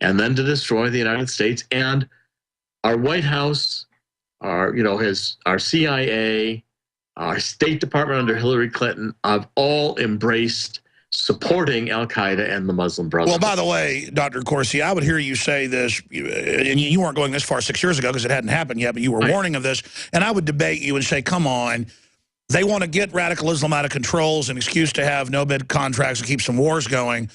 and then to destroy the United States. And our White House, our CIA, our State Department under Hillary Clinton have all embraced supporting Al Qaeda and the Muslim Brotherhood. Well, by the way, Dr. Corsi, I would hear you say this, and you weren't going this far 6 years ago because it hadn't happened yet, but you were warning of this, and I would debate you and say, come on, they want to get radical Islam out of control as an excuse to have no-bid contracts and keep some wars going.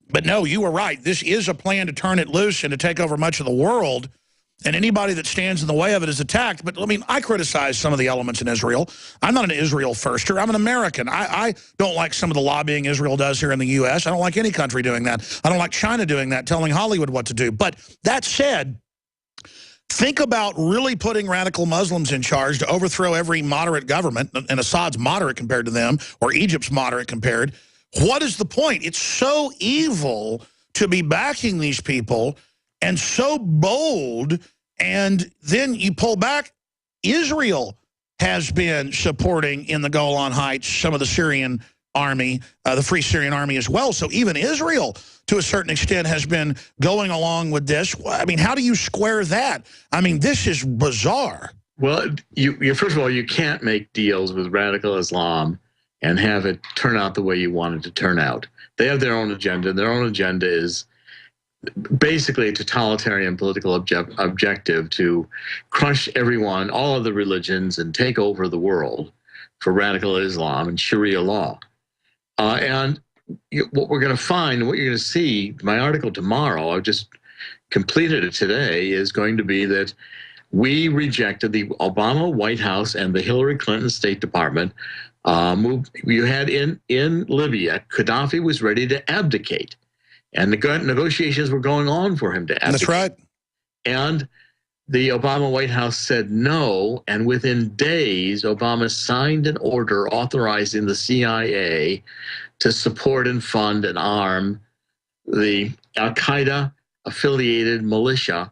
But no, you were right. This is a plan to turn it loose and to take over much of the world. And anybody that stands in the way of it is attacked. But, I mean, I criticize some of the elements in Israel. I'm not an Israel firster. I'm an American. I don't like some of the lobbying Israel does here in the U.S. I don't like any country doing that. I don't like China doing that, telling Hollywood what to do. But that said, think about really putting radical Muslims in charge to overthrow every moderate government, and Assad's moderate compared to them, or Egypt's moderate compared. What is the point? It's so evil to be backing these people and so bold, and then you pull back. Israel has been supporting in the Golan Heights some of the Syrian army, the Free Syrian Army as well. So even Israel, to a certain extent, has been going along with this. I mean, how do you square that? I mean, this is bizarre. Well, first of all, you can't make deals with radical Islam and have it turn out the way you want it to turn out. They have their own agenda. Their own agenda is basically a totalitarian political objective to crush everyone, all of the religions, and take over the world for radical Islam and Sharia law. And what we're going to find, what you're going to see, my article tomorrow, I've just completed it today, is going to be that we rejected the Obama White House and the Hillary Clinton State Department move. You had in Libya, Gaddafi was ready to abdicate. And the negotiations were going on for him to abdicate. That's right. And the Obama White House said no, and within days, Obama signed an order authorizing the CIA to support and fund and arm the Al-Qaeda-affiliated militia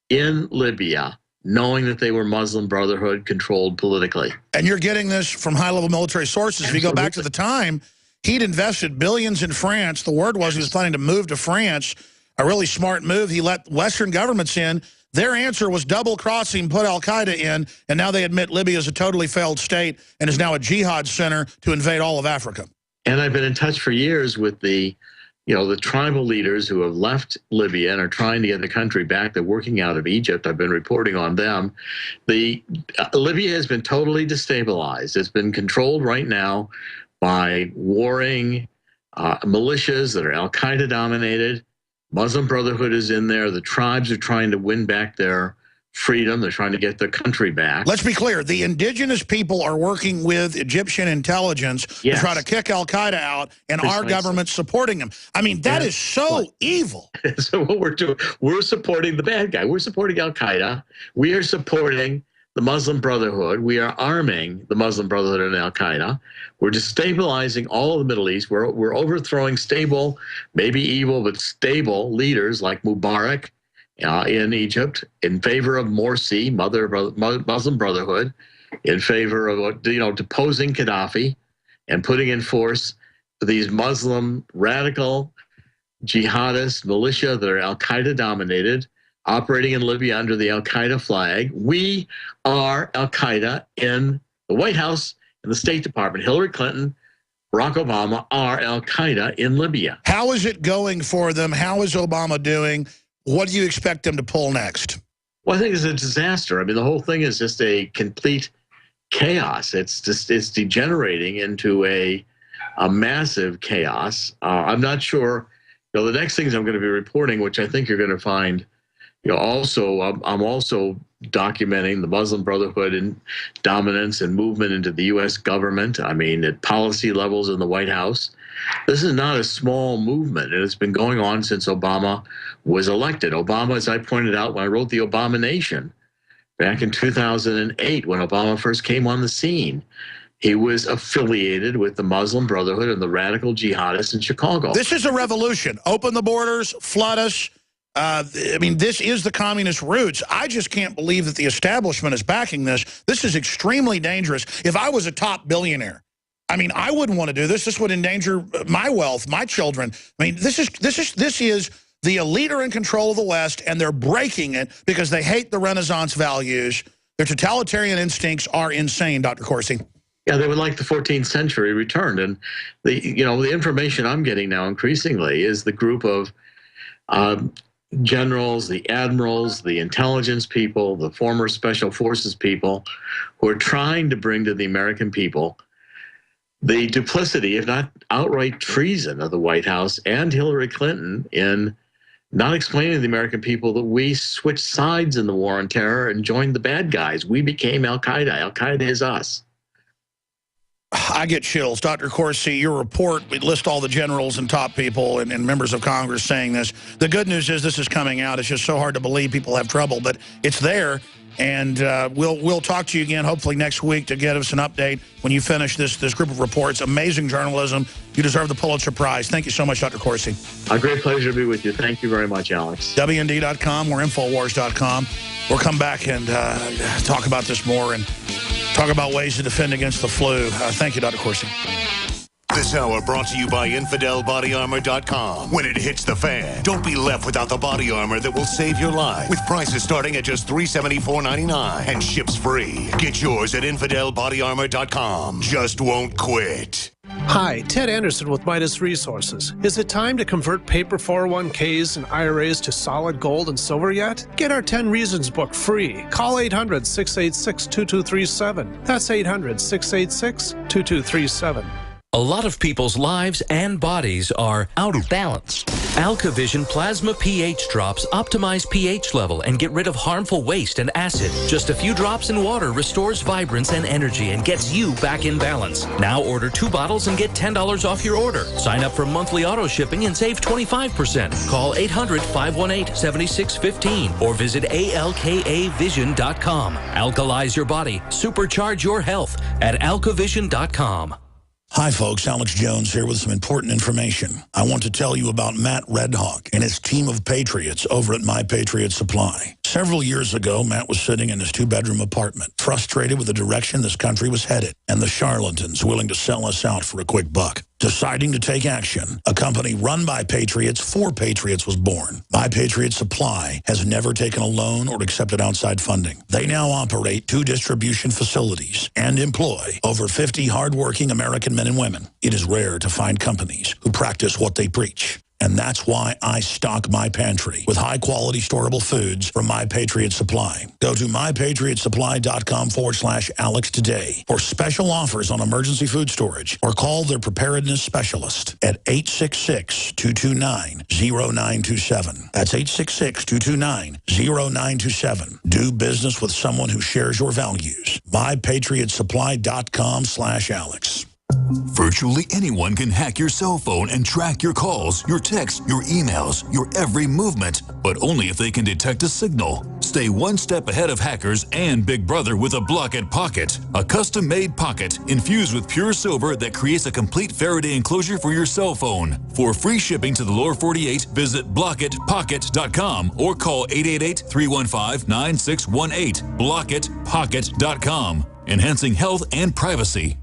in Libya, knowing that they were Muslim Brotherhood controlled politically. And you're getting this from high-level military sources. Absolutely. If you go back to the time, he'd invested billions in France. The word was he was planning to move to France, a really smart move. He let Western governments in. Their answer was double-crossing, put al-Qaeda in, and now they admit Libya is a totally failed state and is now a jihad center to invade all of Africa. And I've been in touch for years with the tribal leaders who have left Libya and are trying to get the country back. They're working out of Egypt. I've been reporting on them. Libya has been totally destabilized. It's been controlled right now by warring militias that are Al-Qaeda dominated. Muslim Brotherhood is in there. The tribes are trying to win back their freedom. They're trying to get their country back. Let's be clear. The indigenous people are working with Egyptian intelligence to try to kick Al-Qaeda out, and our government's supporting them. I mean, that is so evil. So what we're doing, we're supporting the bad guy. We're supporting Al-Qaeda. We are supporting the Muslim Brotherhood. We are arming the Muslim Brotherhood and Al-Qaeda. We're destabilizing all of the Middle East. We're overthrowing stable, maybe evil, but stable leaders like Mubarak in Egypt in favor of Morsi, Muslim Brotherhood, in favor of deposing Gaddafi and putting in force these Muslim radical jihadist militia that are Al-Qaeda dominated, operating in Libya under the Al-Qaeda flag. We are Al-Qaeda in the White House and the State Department. Hillary Clinton, Barack Obama are Al-Qaeda in Libya. How is it going for them? How is Obama doing? What do you expect them to pull next? Well, I think it's a disaster. I mean, the whole thing is just a complete chaos. It's degenerating into a massive chaos. I'm not sure. The next things I'm going to be reporting, which I think you're going to find, also, I'm also documenting the Muslim Brotherhood and dominance and movement into the U.S. government. I mean, at policy levels in the White House. This is not a small movement, and it's been going on since Obama was elected. Obama, as I pointed out when I wrote the Obama Nation back in 2008, when Obama first came on the scene, he was affiliated with the Muslim Brotherhood and the radical jihadists in Chicago. This is a revolution. Open the borders, flood us. I mean, this is the communist roots. I just can't believe that the establishment is backing this. This is extremely dangerous. If I was a top billionaire, I mean, I wouldn't want to do this. This would endanger my wealth, my children. I mean, this is The elite are in control of the West, and they're breaking it because they hate the Renaissance values. Their totalitarian instincts are insane, Dr. Corsi. Yeah, they would like the 14th century returned. And the information I'm getting now increasingly is the group of generals, the admirals, the intelligence people, the former special forces people who are trying to bring to the American people the duplicity, if not outright treason, of the White House and Hillary Clinton in not explaining to the American people that we switched sides in the war on terror and joined the bad guys. We became Al-Qaeda. Al-Qaeda is us. I get chills. Dr. Corsi, your report, we list all the generals and top people and members of Congress saying this. The good news is this is coming out. It's just so hard to believe people have trouble, but it's there. And we'll talk to you again hopefully next week to get us an update when you finish this group of reports. Amazing journalism. You deserve the Pulitzer Prize. Thank you so much, Dr. Corsi. A great pleasure to be with you. Thank you very much, Alex. WND.com or Infowars.com. We'll come back and talk about this more and talk about ways to defend against the flu. Thank you, Dr. Corsi. This hour brought to you by InfidelBodyArmor.com. When it hits the fan, don't be left without the body armor that will save your life. With prices starting at just $374.99 and ships free. Get yours at InfidelBodyArmor.com. Just won't quit. Hi, Ted Anderson with Midas Resources. Is it time to convert paper 401ks and IRAs to solid gold and silver yet? Get our 10 Reasons book free. Call 800-686-2237. That's 800-686-2237. A lot of people's lives and bodies are out of balance. AlkaVision Plasma pH drops optimize pH level and get rid of harmful waste and acid. Just a few drops in water restores vibrance and energy and gets you back in balance. Now order 2 bottles and get $10 off your order. Sign up for monthly auto shipping and save 25%. Call 800-518-7615 or visit alkavision.com. Alkalize your body. Supercharge your health at alkavision.com. Hi, folks. Alex Jones here with some important information. I want to tell you about Matt Redhawk and his team of patriots over at My Patriot Supply. Several years ago, Matt was sitting in his 2-bedroom apartment, frustrated with the direction this country was headed and the charlatans willing to sell us out for a quick buck. Deciding to take action, a company run by patriots for patriots was born. My Patriot Supply has never taken a loan or accepted outside funding. They now operate 2 distribution facilities and employ over 50 hardworking American men and women. It is rare to find companies who practice what they preach. And that's why I stock my pantry with high-quality storable foods from My Patriot Supply. Go to mypatriotsupply.com/Alex today for special offers on emergency food storage or call their preparedness specialist at 866-229-0927. That's 866-229-0927. Do business with someone who shares your values. mypatriotsupply.com/Alex. Virtually anyone can hack your cell phone and track your calls, your texts, your emails, your every movement, but only if they can detect a signal. Stay one step ahead of hackers and Big Brother with a Blockit Pocket, a custom-made pocket infused with pure silver that creates a complete Faraday enclosure for your cell phone. For free shipping to the lower 48, visit blockitpocket.com or call 888-315-9618. blockitpocket.com, enhancing health and privacy.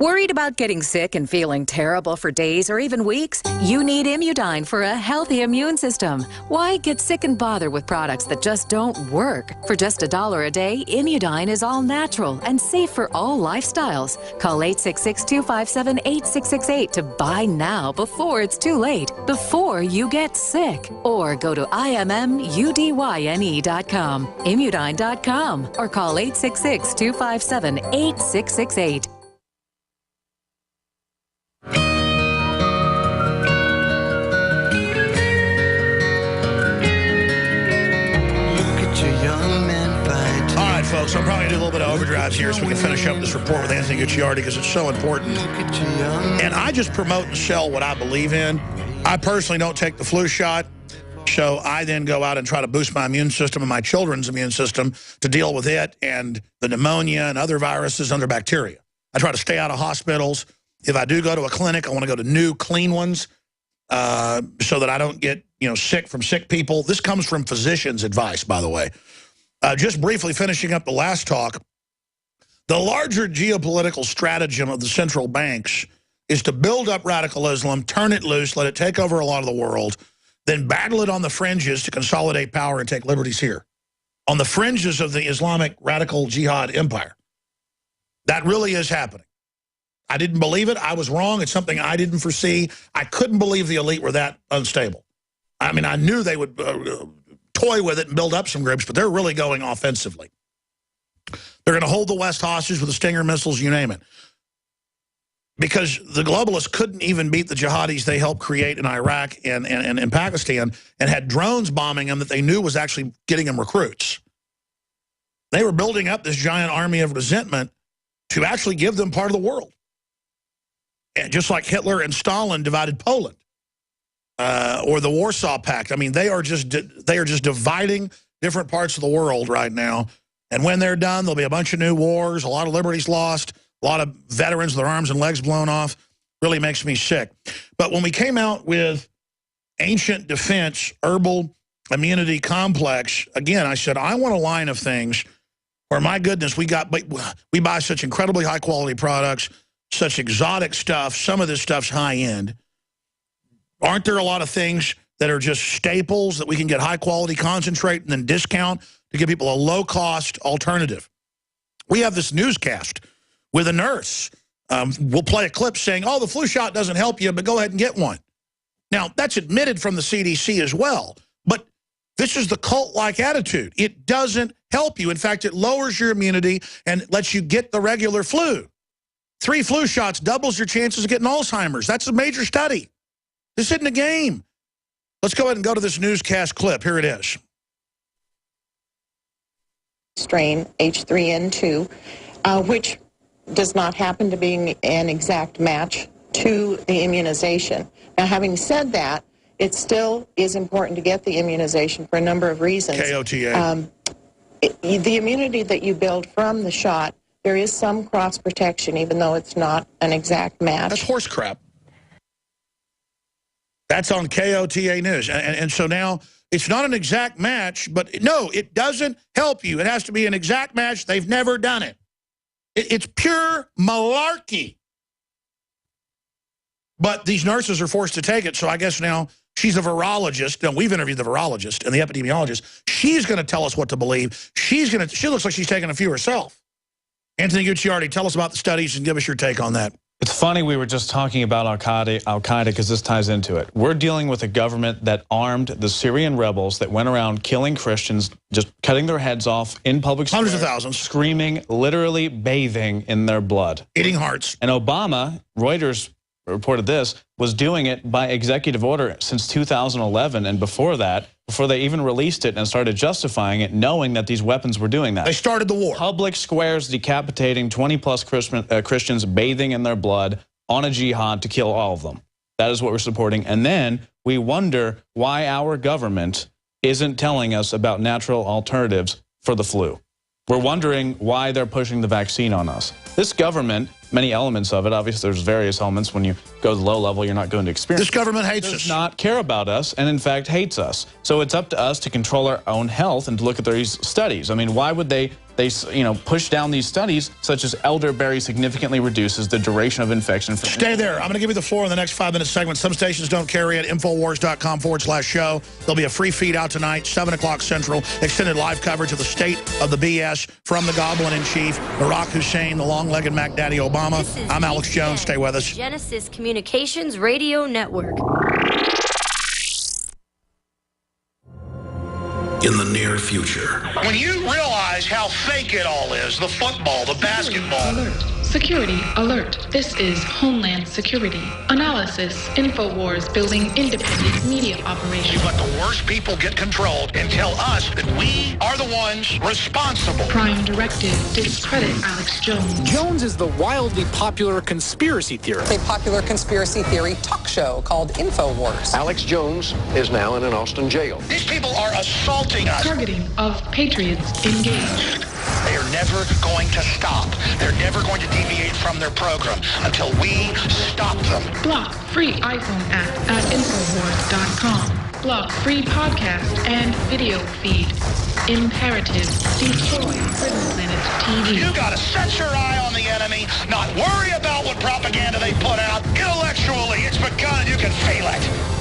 Worried about getting sick and feeling terrible for days or even weeks? You need Immudyne for a healthy immune system. Why get sick and bother with products that just don't work? For just $1 a day, Immudyne is all natural and safe for all lifestyles. Call 866-257-8668 to buy now before it's too late, before you get sick. Or go to IMMUDYNE.com, Immudyne.com, or call 866-257-8668. Folks, I'll probably do a little bit of overdrive here so we can finish up this report with Anthony Gucciardi because it's so important. And I just promote and sell what I believe in. I personally don't take the flu shot, so I then go out and try to boost my immune system and my children's immune system to deal with it and the pneumonia and other viruses and other bacteria. I try to stay out of hospitals. If I do go to a clinic, I want to go to new, clean ones so that I don't get sick from sick people. This comes from physicians' advice, by the way. Just briefly finishing up the last talk, the larger geopolitical stratagem of the central banks is to build up radical Islam, turn it loose, let it take over a lot of the world, then battle it on the fringes to consolidate power and take liberties here. On the fringes of the Islamic radical jihad empire. That really is happening. I didn't believe it. I was wrong. It's something I didn't foresee. I couldn't believe the elite were that unstable. I mean, I knew they would toy with it and build up some groups, but they're really going offensively. They're going to hold the West hostage with the Stinger missiles, you name it. Because the globalists couldn't even beat the jihadis they helped create in Iraq and Pakistan, and had drones bombing them that they knew was actually getting them recruits. They were building up this giant army of resentment to actually give them part of the world. And just like Hitler and Stalin divided Poland, or the Warsaw Pact. I mean, they are just dividing different parts of the world right now. And when they're done, there'll be a bunch of new wars, a lot of liberties lost, a lot of veterans with their arms and legs blown off. Really makes me sick. But when we came out with Ancient Defense Herbal Immunity Complex, again, I said, I want a line of things where, my goodness, we buy such incredibly high-quality products, such exotic stuff. Some of this stuff's high-end. Aren't there a lot of things that are just staples that we can get high-quality concentrate and then discount to give people a low-cost alternative? We have this newscast with a nurse. We'll play a clip saying, oh, the flu shot doesn't help you, but go ahead and get one. Now, that's admitted from the CDC as well. But this is the cult-like attitude. It doesn't help you. In fact, it lowers your immunity and lets you get the regular flu. 3 flu shots doubles your chances of getting Alzheimer's. That's a major study. This isn't a game. Let's go ahead and go to this newscast clip. Here it is. Strain H3N2, which does not happen to be an exact match to the immunization. Now, having said that, it still is important to get the immunization for a number of reasons. KOTA. The immunity that you build from the shot, there is some cross protection, even though it's not an exact match. That's horse crap. That's on KOTA News. And so now it's not an exact match, but no, it doesn't help you. It has to be an exact match. They've never done it. It's pure malarkey. But these nurses are forced to take it, so I guess now she's a virologist. And we've interviewed the virologist and the epidemiologist. She's going to tell us what to believe. She looks like she's taking a few herself. Anthony Gucciardi, tell us about the studies and give us your take on that. It's funny we were just talking about Al-Qaeda because this ties into it. We're dealing with a government that armed the Syrian rebels that went around killing Christians, just cutting their heads off in public square. Hundreds of thousands. Screaming, literally bathing in their blood. Eating hearts. And Obama, Reuters reported this, was doing it by executive order since 2011. And before that, before they even released it and started justifying it, knowing that these weapons were doing that. They started the war. Public squares decapitating 20-plus Christians, bathing in their blood on a jihad to kill all of them. That is what we're supporting. And then we wonder why our government isn't telling us about natural alternatives for the flu. We're wondering why they're pushing the vaccine on us. This government, many elements of it, obviously there's various elements. When you go to the low level, you're not going to experience. This government hates us. Does not care about us, and in fact hates us. So it's up to us to control our own health and to look at these studies. I mean, why would they push down these studies such as elderberry significantly reduces the duration of infection? Stay there. I'm going to give you the floor in the next 5-minute segment. Some stations don't carry it. Infowars.com/show. There'll be a free feed out tonight, 7 o'clock Central. Extended live coverage of the state of the BS from the Goblin-in-Chief, Barack Hussein, the long-legged Mac Daddy Obama. I'm Alex Jones. Stay with us. Genesis Communications Radio Network. In the near future. When you realize how fake it all is, the football, the basketball. Alert. Security alert. This is Homeland Security. Analysis. InfoWars building independent media operations. You let the worst people get control and tell us that we are the ones responsible. Prime directive. Discredit Alex Jones. Jones is the wildly popular conspiracy theorist. A popular conspiracy theory talk show called InfoWars. Alex Jones is now in an Austin jail. These people are assaulting us. Targeting of patriots engaged. They are never going to stop. They're never going to deviate from their program until we stop them. Block free iPhone app at Infowars.com. Block free podcast and video feed. Imperative. Destroy Prison Planet TV. You gotta set your eye on the enemy, not worry about what propaganda they put out. Intellectually, it's begun and you can feel it.